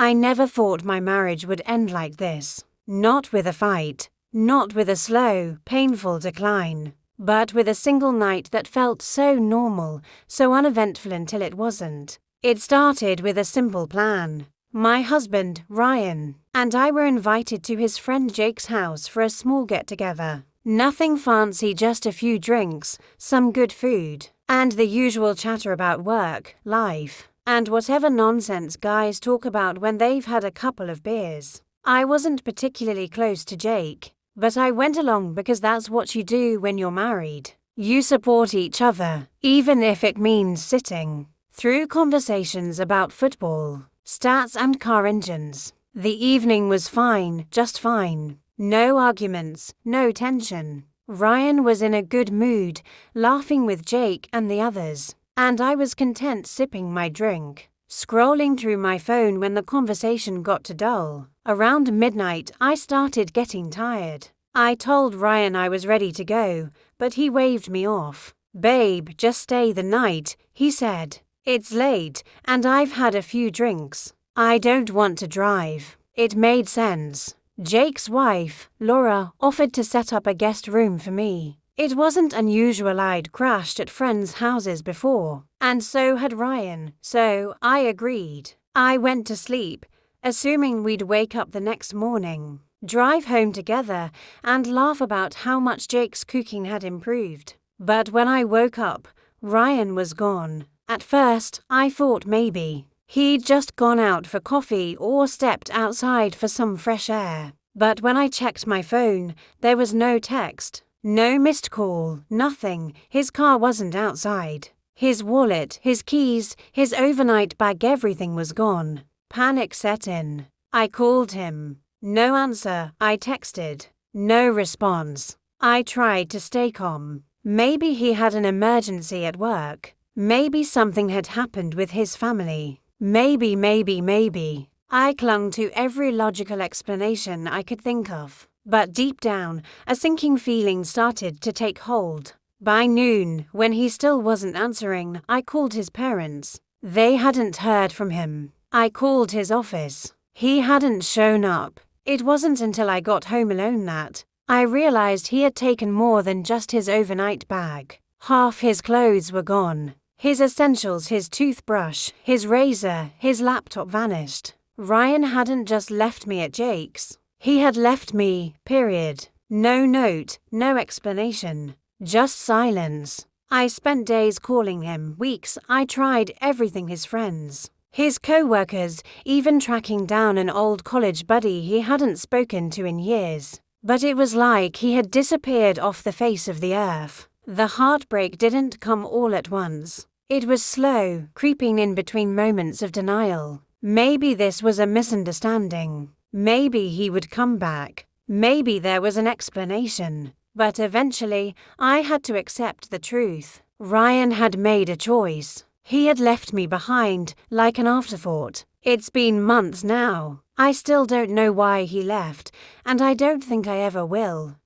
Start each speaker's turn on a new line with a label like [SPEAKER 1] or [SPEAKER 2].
[SPEAKER 1] I never thought my marriage would end like this. Not with a fight, not with a slow, painful decline, but with a single night that felt so normal, so uneventful until it wasn't. It started with a simple plan. My husband, Ryan, and I were invited to his friend Jake's house for a small get-together. Nothing fancy, just a few drinks, some good food, and the usual chatter about work, life, and whatever nonsense guys talk about when they've had a couple of beers. I wasn't particularly close to Jake, but I went along because that's what you do when you're married. You support each other, even if it means sitting through conversations about football, stats and car engines. The evening was fine, just fine. No arguments, no tension. Ryan was in a good mood, laughing with Jake and the others, and I was content sipping my drink, scrolling through my phone when the conversation got too dull. Around midnight, I started getting tired. I told Ryan I was ready to go, but he waved me off. "Babe, just stay the night," he said. "It's late, and I've had a few drinks. I don't want to drive." It made sense. Jake's wife, Laura, offered to set up a guest room for me. It wasn't unusual, I'd crashed at friends' houses before, and so had Ryan, so I agreed. I went to sleep, assuming we'd wake up the next morning, drive home together, and laugh about how much Jake's cooking had improved. But when I woke up, Ryan was gone. At first, I thought maybe he'd just gone out for coffee or stepped outside for some fresh air. But when I checked my phone, there was no text, no missed call, nothing. His car wasn't outside. His wallet, his keys, his overnight bag, everything was gone. Panic set in. I called him. No answer. I texted. No response. I tried to stay calm. Maybe he had an emergency at work. Maybe something had happened with his family. Maybe. I clung to every logical explanation I could think of. But deep down, a sinking feeling started to take hold. By noon, when he still wasn't answering, I called his parents. They hadn't heard from him. I called his office. He hadn't shown up. It wasn't until I got home alone that I realized he had taken more than just his overnight bag. Half his clothes were gone. His essentials, his toothbrush, his razor, his laptop vanished. Ryan hadn't just left me at Jake's. He had left me, period. No note, no explanation. Just silence. I spent days calling him, weeks. I tried everything, his friends, his co-workers, even tracking down an old college buddy he hadn't spoken to in years. But it was like he had disappeared off the face of the earth. The heartbreak didn't come all at once. It was slow, creeping in between moments of denial. Maybe this was a misunderstanding. Maybe he would come back. Maybe there was an explanation. But eventually, I had to accept the truth. Ryan had made a choice. He had left me behind, like an afterthought. It's been months now. I still don't know why he left, and I don't think I ever will.